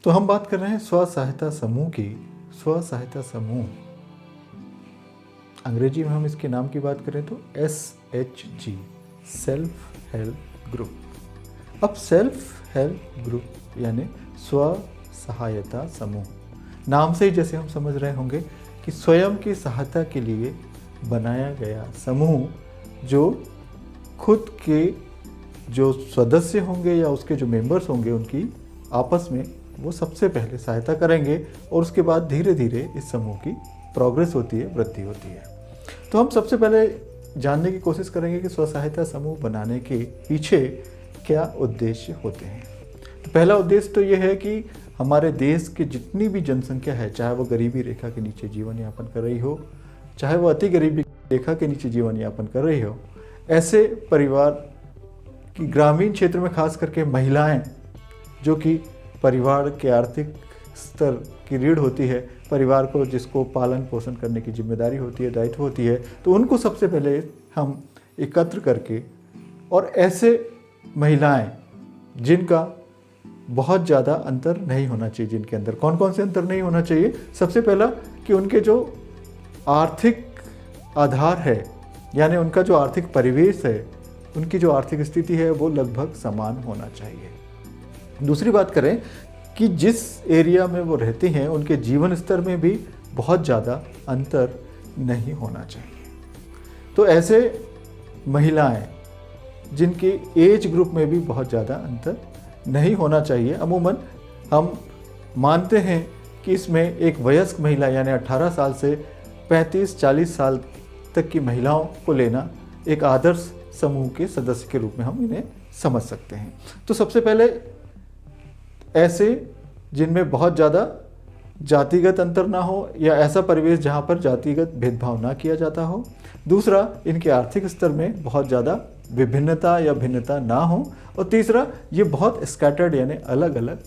तो हम बात कर रहे हैं स्व सहायता समूह की। स्व सहायता समूह, अंग्रेजी में हम इसके नाम की बात करें तो SHG, सेल्फ हेल्प ग्रुप। अब सेल्फ हेल्प ग्रुप यानी स्व सहायता समूह, नाम से ही जैसे हम समझ रहे होंगे कि स्वयं की सहायता के लिए बनाया गया समूह, जो खुद के जो सदस्य होंगे या उसके जो मेंबर्स होंगे उनकी आपस में वो सबसे पहले सहायता करेंगे और उसके बाद धीरे धीरे इस समूह की प्रोग्रेस होती है, वृद्धि होती है। तो हम सबसे पहले जानने की कोशिश करेंगे कि स्व सहायता समूह बनाने के पीछे क्या उद्देश्य होते हैं। तो पहला उद्देश्य तो ये है कि हमारे देश की जितनी भी जनसंख्या है, चाहे वो गरीबी रेखा के नीचे जीवन यापन कर रही हो, चाहे वो अति गरीबी रेखा के नीचे जीवन यापन कर रही हो, ऐसे परिवार की ग्रामीण क्षेत्र में खास करके महिलाएं, जो कि परिवार के आर्थिक स्तर की रीढ़ होती है, परिवार को जिसको पालन पोषण करने की जिम्मेदारी होती है, दायित्व होती है, तो उनको सबसे पहले हम एकत्र करके, और ऐसे महिलाएं जिनका बहुत ज़्यादा अंतर नहीं होना चाहिए, जिनके अंदर कौन कौन से अंतर नहीं होना चाहिए। सबसे पहला कि उनके जो आर्थिक आधार है, यानी उनका जो आर्थिक परिवेश है, उनकी जो आर्थिक स्थिति है वो लगभग समान होना चाहिए। दूसरी बात करें कि जिस एरिया में वो रहते हैं उनके जीवन स्तर में भी बहुत ज़्यादा अंतर नहीं होना चाहिए। तो ऐसे महिलाएं जिनके एज ग्रुप में भी बहुत ज़्यादा अंतर नहीं होना चाहिए। अमूमन हम मानते हैं कि इसमें एक वयस्क महिला यानी 18 साल से 35-40 साल तक की महिलाओं को लेना एक आदर्श समूह के सदस्य के रूप में हम इन्हें समझ सकते हैं। तो सबसे पहले ऐसे जिनमें बहुत ज़्यादा जातिगत अंतर ना हो, या ऐसा परिवेश जहाँ पर जातिगत भेदभाव ना किया जाता हो। दूसरा, इनके आर्थिक स्तर में बहुत ज़्यादा विभिन्नता या भिन्नता ना हो। और तीसरा, ये बहुत स्कैटर्ड यानी अलग अलग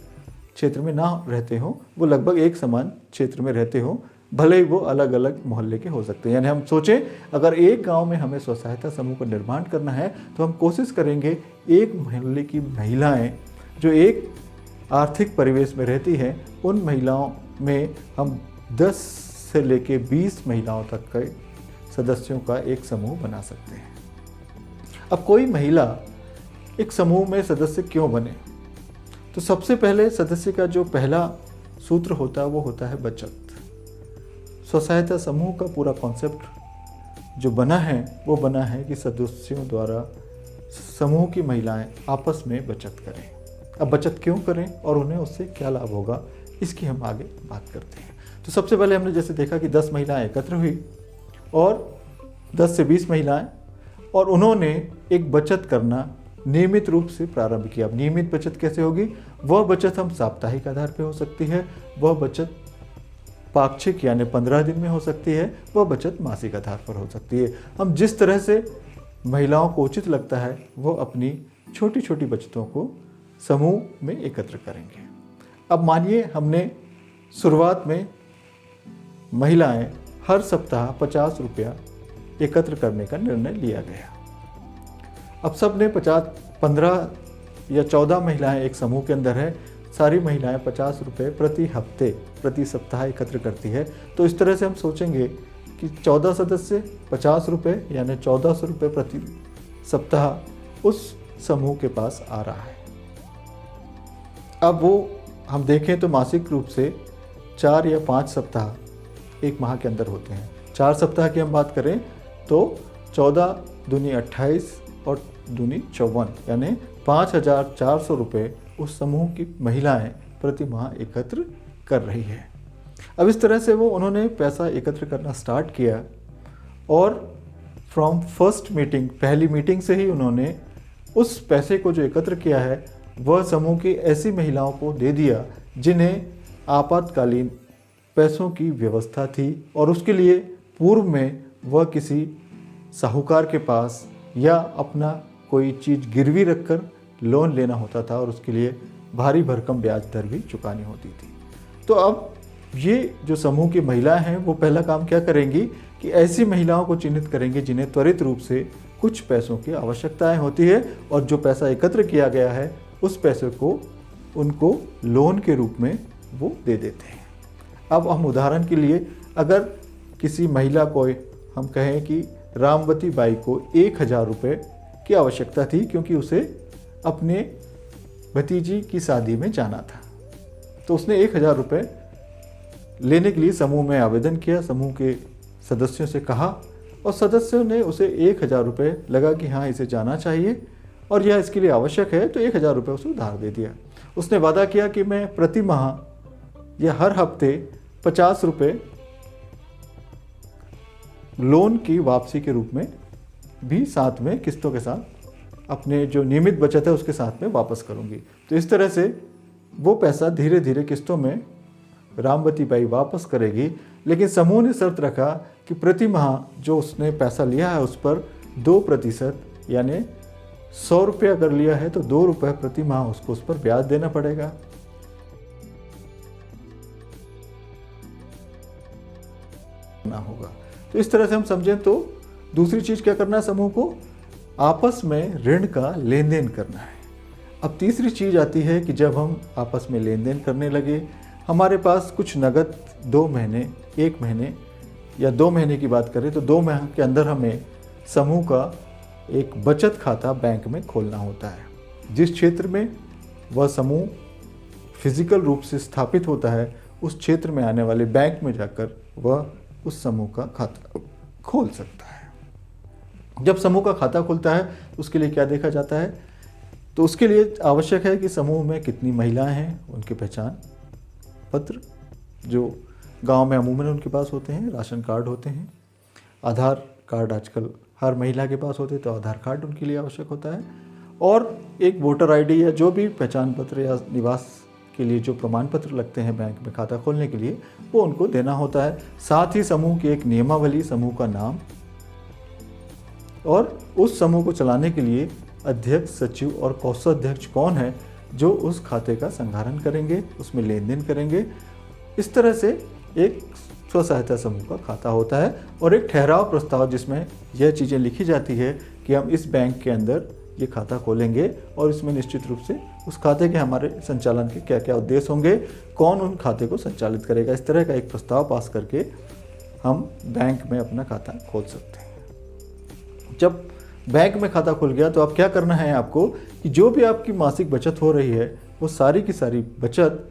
क्षेत्र में ना रहते हो, वो लगभग एक समान क्षेत्र में रहते हो, भले ही वो अलग अलग मोहल्ले के हो सकते हैं। यानी हम सोचें अगर एक गांव में हमें स्व सहायता समूह का निर्माण करना है तो हम कोशिश करेंगे एक मोहल्ले की महिलाएं जो एक आर्थिक परिवेश में रहती हैं, उन महिलाओं में हम 10 से लेके 20 महिलाओं तक के सदस्यों का एक समूह बना सकते हैं। अब कोई महिला एक समूह में सदस्य क्यों बने, तो सबसे पहले सदस्य का जो पहला सूत्र होता है वो होता है बचत। स्व सहायता समूह का पूरा कॉन्सेप्ट जो बना है वो बना है कि सदस्यों द्वारा समूह की महिलाएं आपस में बचत करें। अब बचत क्यों करें और उन्हें उससे क्या लाभ होगा, इसकी हम आगे बात करते हैं। तो सबसे पहले हमने जैसे देखा कि 10 महिलाएं एकत्र हुई और 10 से 20 महिलाएं, और उन्होंने एक बचत करना नियमित रूप से प्रारंभ किया। अब नियमित बचत कैसे होगी? वह बचत हम साप्ताहिक आधार पर हो सकती है, वह बचत पाक्षिक यानी 15 दिन में हो सकती है, वह बचत मासिक आधार पर हो सकती है। हम जिस तरह से महिलाओं को उचित लगता है वो अपनी छोटी छोटी बचतों को समूह में एकत्र करेंगे। अब मानिए हमने शुरुआत में महिलाएं हर सप्ताह 50 रुपया एकत्र करने का निर्णय लिया गया। अब सब ने 15 या 14 महिलाएं एक समूह के अंदर है, सारी महिलाएं 50 रुपये प्रति हफ्ते प्रति सप्ताह एकत्र करती है। तो इस तरह से हम सोचेंगे कि 14 सदस्य 50 रुपये यानी 1400 रुपये प्रति सप्ताह उस समूह के पास आ रहा है। अब वो हम देखें तो मासिक रूप से 4 या 5 सप्ताह एक माह के अंदर होते हैं। 4 सप्ताह की हम बात करें तो 14 दूनी 28 और दूनी 54 यानी 5400 रुपये उस समूह की महिलाएं प्रति माह एकत्र कर रही है। अब इस तरह से वो उन्होंने पैसा एकत्र करना स्टार्ट किया और फ्रॉम फर्स्ट मीटिंग, पहली मीटिंग से ही उन्होंने उस पैसे को जो एकत्र किया है वह समूह की ऐसी महिलाओं को दे दिया जिन्हें आपातकालीन पैसों की व्यवस्था थी, और उसके लिए पूर्व में वह किसी साहूकार के पास या अपना कोई चीज़ गिरवी रखकर लोन लेना होता था और उसके लिए भारी भरकम ब्याज दर भी चुकानी होती थी। तो अब ये जो समूह की महिलाएं हैं वो पहला काम क्या करेंगी कि ऐसी महिलाओं को चिन्हित करेंगे जिन्हें त्वरित रूप से कुछ पैसों की आवश्यकताएं होती है, और जो पैसा एकत्र किया गया है उस पैसे को उनको लोन के रूप में वो दे देते हैं। अब हम उदाहरण के लिए अगर किसी महिला को हम कहें कि रामवती बाई को 1000 रुपये की आवश्यकता थी क्योंकि उसे अपने भतीजी की शादी में जाना था, तो उसने 1000 रुपये लेने के लिए समूह में आवेदन किया, समूह के सदस्यों से कहा और सदस्यों ने उसे 1000 रुपये लगा कि हाँ इसे जाना चाहिए और यह इसके लिए आवश्यक है, तो 1000 रुपये उसे उधार दे दिया। उसने वादा किया कि मैं प्रति माह या हर हफ्ते 50 रुपये लोन की वापसी के रूप में भी साथ में किस्तों के साथ अपने जो नियमित बचत है उसके साथ में वापस करूंगी। तो इस तरह से वो पैसा धीरे धीरे किस्तों में रामवती बाई वापस करेगी, लेकिन समूह ने शर्त रखा कि प्रति माह जो उसने पैसा लिया है उस पर 2% यानी 100 रुपये अगर लिया है तो 2 रुपये प्रति माह उसको उस पर ब्याज देना पड़ेगा। ना होगा। तो इस तरह से हम समझें तो दूसरी चीज क्या करना है, समूह को आपस में ऋण का लेन देन करना है। अब तीसरी चीज आती है कि जब हम आपस में लेन देन करने लगे, हमारे पास कुछ नगद 2 महीने, 1 महीने या 2 महीने की बात करें तो 2 माह के अंदर हमें समूह का एक बचत खाता बैंक में खोलना होता है। जिस क्षेत्र में वह समूह फिजिकल रूप से स्थापित होता है उस क्षेत्र में आने वाले बैंक में जाकर वह उस समूह का खाता खोल सकता है। जब समूह का खाता खुलता है तो उसके लिए क्या देखा जाता है, तो उसके लिए आवश्यक है कि समूह में कितनी महिलाएं हैं, उनके पहचान पत्र जो गांव में अमूमन उनके पास होते हैं, राशन कार्ड होते हैं, आधार कार्ड आजकल हर महिला के पास होते हैं तो आधार कार्ड उनके लिए आवश्यक होता है, और एक वोटर आईडी या जो भी पहचान पत्र या निवास के लिए जो प्रमाण पत्र लगते हैं बैंक में खाता खोलने के लिए वो उनको देना होता है। साथ ही समूह की एक नियमावली, समूह का नाम और उस समूह को चलाने के लिए अध्यक्ष, सचिव और कोषाध्यक्ष कौन है जो उस खाते का संधारण करेंगे, उसमें लेन देन करेंगे। इस तरह से एक स्व सहायता समूह का खाता होता है और एक ठहराव प्रस्ताव जिसमें यह चीज़ें लिखी जाती है कि हम इस बैंक के अंदर ये खाता खोलेंगे और इसमें निश्चित रूप से उस खाते के हमारे संचालन के क्या क्या उद्देश्य होंगे, कौन उन खाते को संचालित करेगा। इस तरह का एक प्रस्ताव पास करके हम बैंक में अपना खाता खोल सकते हैं। जब बैंक में खाता खुल गया तो अब क्या करना है आपको कि जो भी आपकी मासिक बचत हो रही है वो सारी की सारी बचत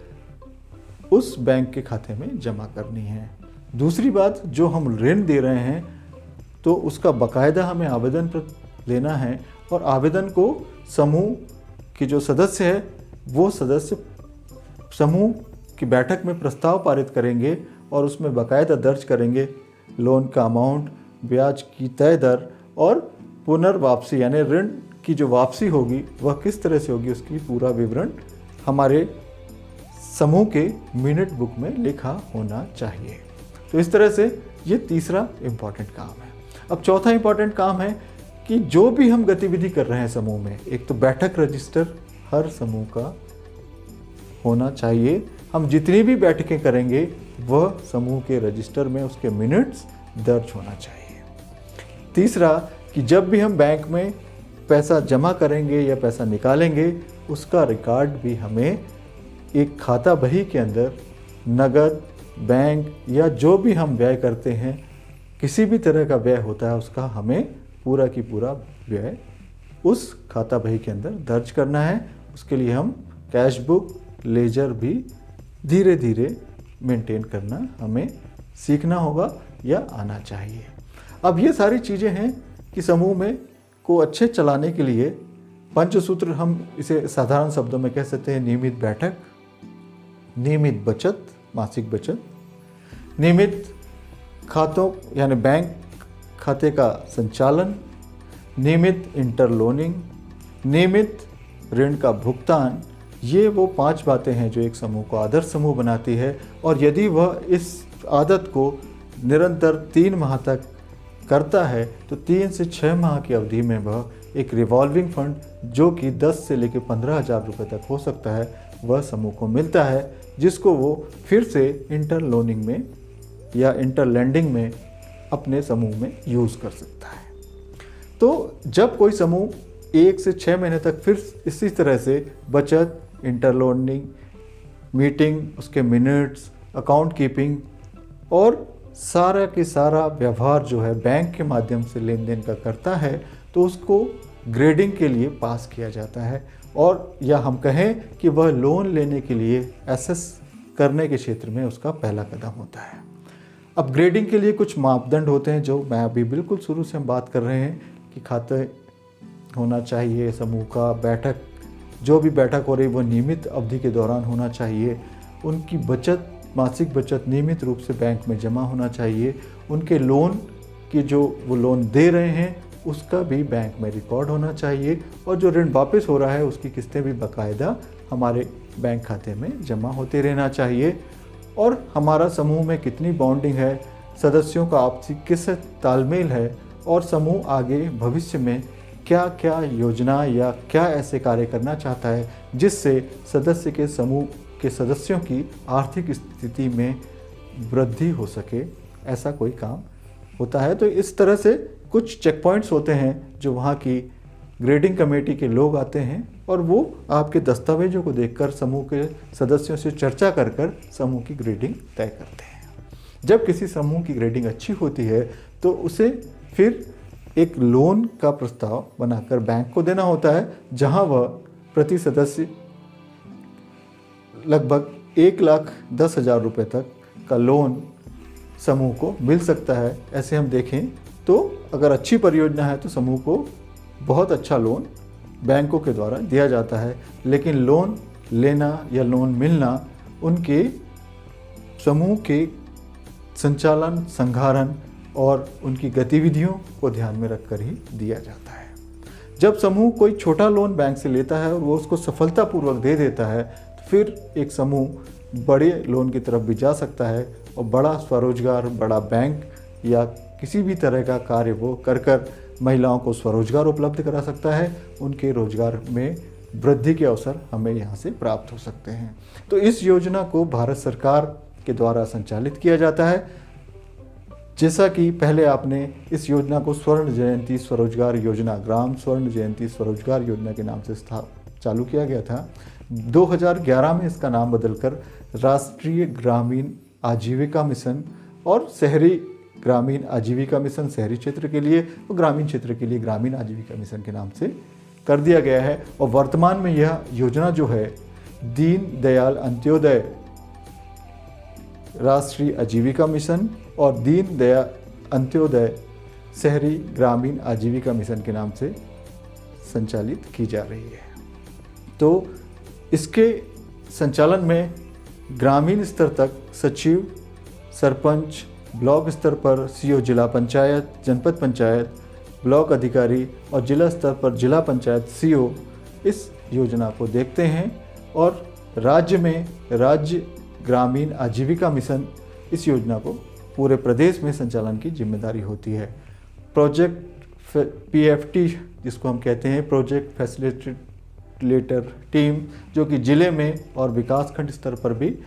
उस बैंक के खाते में जमा करनी है। दूसरी बात, जो हम ऋण दे रहे हैं तो उसका बाकायदा हमें आवेदन पर लेना है और आवेदन को समूह के जो सदस्य है वो सदस्य समूह की बैठक में प्रस्ताव पारित करेंगे और उसमें बाकायदा दर्ज करेंगे लोन का अमाउंट, ब्याज की तय दर और पुनर्वापसी यानी ऋण की जो वापसी होगी वह किस तरह से होगी उसकी पूरा विवरण हमारे समूह के मिनट बुक में लिखा होना चाहिए। तो इस तरह से ये तीसरा इम्पॉर्टेंट काम है। अब चौथा इम्पॉर्टेंट काम है कि जो भी हम गतिविधि कर रहे हैं समूह में, एक तो बैठक रजिस्टर हर समूह का होना चाहिए। हम जितनी भी बैठकें करेंगे वह समूह के रजिस्टर में उसके मिनट्स दर्ज होना चाहिए। तीसरा कि जब भी हम बैंक में पैसा जमा करेंगे या पैसा निकालेंगे उसका रिकॉर्ड भी हमें एक खाता बही के अंदर नगद, बैंक या जो भी हम व्यय करते हैं, किसी भी तरह का व्यय होता है उसका हमें पूरा की पूरा व्यय उस खाता बही के अंदर दर्ज करना है। उसके लिए हम कैश बुक, लेजर भी धीरे धीरे मेंटेन करना हमें सीखना होगा या आना चाहिए। अब ये सारी चीज़ें हैं कि समूह में को अच्छे चलाने के लिए पंचसूत्र, हम इसे साधारण शब्दों में कह सकते हैं नियमित बैठक, नियमित बचत, मासिक बचत, नियमित खातों यानी बैंक खाते का संचालन, नियमित इंटरलोनिंग, नियमित ऋण का भुगतान। ये वो 5 बातें हैं जो एक समूह को आदर्श समूह बनाती है। और यदि वह इस आदत को निरंतर 3 माह तक करता है तो 3 से 6 माह की अवधि में वह एक रिवॉल्विंग फंड जो कि 10 से लेकर 15,000 रुपये तक हो सकता है वह समूह को मिलता है, जिसको वो फिर से इंटरलोनिंग में या इंटरलेंडिंग में अपने समूह में यूज़ कर सकता है। तो जब कोई समूह 1 से 6 महीने तक फिर इसी तरह से बचत इंटरलोनिंग, मीटिंग, उसके मिनट्स, अकाउंट कीपिंग और सारा के सारा व्यवहार जो है बैंक के माध्यम से लेन देन का करता है, तो उसको ग्रेडिंग के लिए पास किया जाता है, और या हम कहें कि वह लोन लेने के लिए एसेस करने के क्षेत्र में उसका पहला कदम होता है। अब ग्रेडिंग के लिए कुछ मापदंड होते हैं, जो मैं अभी बिल्कुल शुरू से हम बात कर रहे हैं कि खाते होना चाहिए समूह का, बैठक, जो भी बैठक हो रही वो नियमित अवधि के दौरान होना चाहिए, उनकी बचत, मासिक बचत नियमित रूप से बैंक में जमा होना चाहिए, उनके लोन की जो वो लोन दे रहे हैं उसका भी बैंक में रिकॉर्ड होना चाहिए, और जो ऋण वापस हो रहा है उसकी किस्तें भी बाकायदा हमारे बैंक खाते में जमा होते रहना चाहिए, और हमारा समूह में कितनी बॉन्डिंग है, सदस्यों का आपसी किस तालमेल है, और समूह आगे भविष्य में क्या क्या योजना या क्या ऐसे कार्य करना चाहता है जिससे सदस्य के समूह के सदस्यों की आर्थिक स्थिति में वृद्धि हो सके, ऐसा कोई काम होता है। तो इस तरह से कुछ चेक पॉइंट्स होते हैं जो वहाँ की ग्रेडिंग कमेटी के लोग आते हैं, और वो आपके दस्तावेजों को देखकर समूह के सदस्यों से चर्चा कर कर समूह की ग्रेडिंग तय करते हैं। जब किसी समूह की ग्रेडिंग अच्छी होती है तो उसे फिर एक लोन का प्रस्ताव बनाकर बैंक को देना होता है, जहां वह प्रति सदस्य लगभग 1,10,000 रुपये तक का लोन समूह को मिल सकता है। ऐसे हम देखें तो अगर अच्छी परियोजना है तो समूह को बहुत अच्छा लोन बैंकों के द्वारा दिया जाता है, लेकिन लोन लेना या लोन मिलना उनके समूह के संचालन, संधारण और उनकी गतिविधियों को ध्यान में रखकर ही दिया जाता है। जब समूह कोई छोटा लोन बैंक से लेता है और वो उसको सफलतापूर्वक दे देता है, तो फिर एक समूह बड़े लोन की तरफ भी जा सकता है और बड़ा स्वरोजगार, बड़ा बैंक या किसी भी तरह का कार्य वो कर कर महिलाओं को स्वरोजगार उपलब्ध करा सकता है। उनके रोजगार में वृद्धि के अवसर हमें यहाँ से प्राप्त हो सकते हैं। तो इस योजना को भारत सरकार के द्वारा संचालित किया जाता है। जैसा कि पहले आपने इस योजना को स्वर्ण जयंती स्वरोजगार योजना, ग्राम स्वर्ण जयंती स्वरोजगार योजना के नाम से चालू किया गया था। 2011 में इसका नाम बदलकर राष्ट्रीय ग्रामीण आजीविका मिशन और शहरी ग्रामीण आजीविका मिशन, शहरी क्षेत्र के लिए और ग्रामीण क्षेत्र के लिए ग्रामीण आजीविका मिशन के नाम से कर दिया गया है। और वर्तमान में यह योजना जो है दीन दयाल अंत्योदय राष्ट्रीय आजीविका मिशन और दीन दयाल अंत्योदय शहरी ग्रामीण आजीविका मिशन के नाम से संचालित की जा रही है। तो इसके संचालन में ग्रामीण स्तर तक सचिव, सरपंच, ब्लॉक स्तर पर सीओ जिला पंचायत, जनपद पंचायत, ब्लॉक अधिकारी और जिला स्तर पर जिला पंचायत सीओ इस योजना को देखते हैं, और राज्य में राज्य ग्रामीण आजीविका मिशन इस योजना को पूरे प्रदेश में संचालन की जिम्मेदारी होती है। प्रोजेक्ट PFT जिसको हम कहते हैं, प्रोजेक्ट फैसिलिटेटर टीम, जो कि जिले में और विकासखंड स्तर पर भी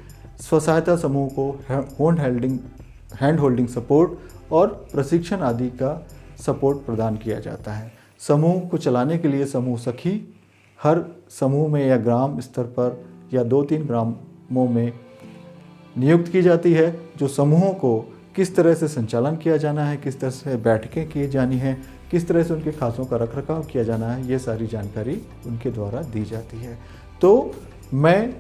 स्व सहायता समूह को हैंड होल्डिंग सपोर्ट और प्रशिक्षण आदि का सपोर्ट प्रदान किया जाता है। समूह को चलाने के लिए समूह सखी हर समूह में या ग्राम स्तर पर या 2-3 ग्रामों में नियुक्त की जाती है, जो समूहों को किस तरह से संचालन किया जाना है, किस तरह से बैठकें की जानी हैं, किस तरह से उनके खातों का रखरखाव किया जाना है, ये सारी जानकारी उनके द्वारा दी जाती है। तो मैं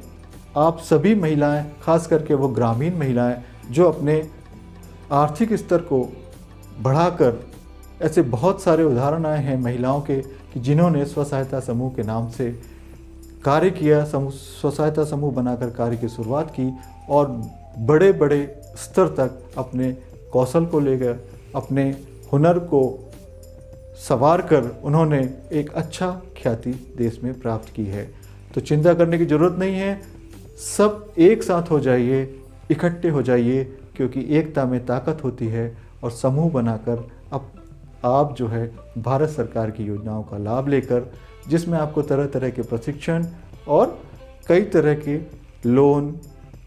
आप सभी महिलाएं, खास करके वो ग्रामीण महिलाएं जो अपने आर्थिक स्तर को बढ़ाकर, ऐसे बहुत सारे उदाहरण आए हैं महिलाओं के कि जिन्होंने स्व सहायता समूह के नाम से कार्य किया, स्व सहायता समूह बनाकर कार्य की शुरुआत की और बड़े बड़े स्तर तक अपने कौशल को लेकर, अपने हुनर को संवार कर उन्होंने एक अच्छा ख्याति देश में प्राप्त की है। तो चिंता करने की ज़रूरत नहीं है, सब एक साथ हो जाइए, इकट्ठे हो जाइए, क्योंकि एकता में ताकत होती है। और समूह बनाकर अब आप जो है भारत सरकार की योजनाओं का लाभ लेकर, जिसमें आपको तरह तरह के प्रशिक्षण और कई तरह के लोन,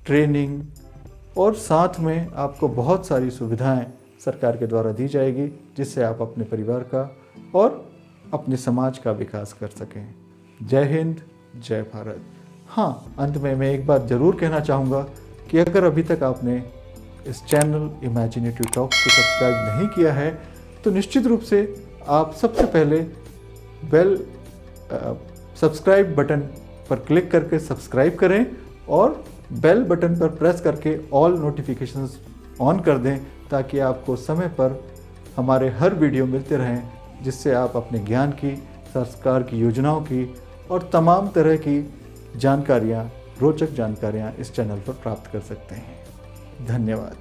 ट्रेनिंग और साथ में आपको बहुत सारी सुविधाएं सरकार के द्वारा दी जाएगी, जिससे आप अपने परिवार का और अपने समाज का विकास कर सकें। जय हिंद, जय भारत। हाँ, अंत में मैं एक बात ज़रूर कहना चाहूँगा कि अगर अभी तक आपने इस चैनल इमेजिनेटिव टॉक्स को सब्सक्राइब नहीं किया है तो निश्चित रूप से आप सबसे पहले सब्सक्राइब बटन पर क्लिक करके सब्सक्राइब करें और बेल बटन पर प्रेस करके ऑल नोटिफिकेशंस ऑन कर दें, ताकि आपको समय पर हमारे हर वीडियो मिलते रहें, जिससे आप अपने ज्ञान की, सरकार की योजनाओं की और तमाम तरह की जानकारियाँ, रोचक जानकारियाँ इस चैनल पर प्राप्त कर सकते हैं। धन्यवाद।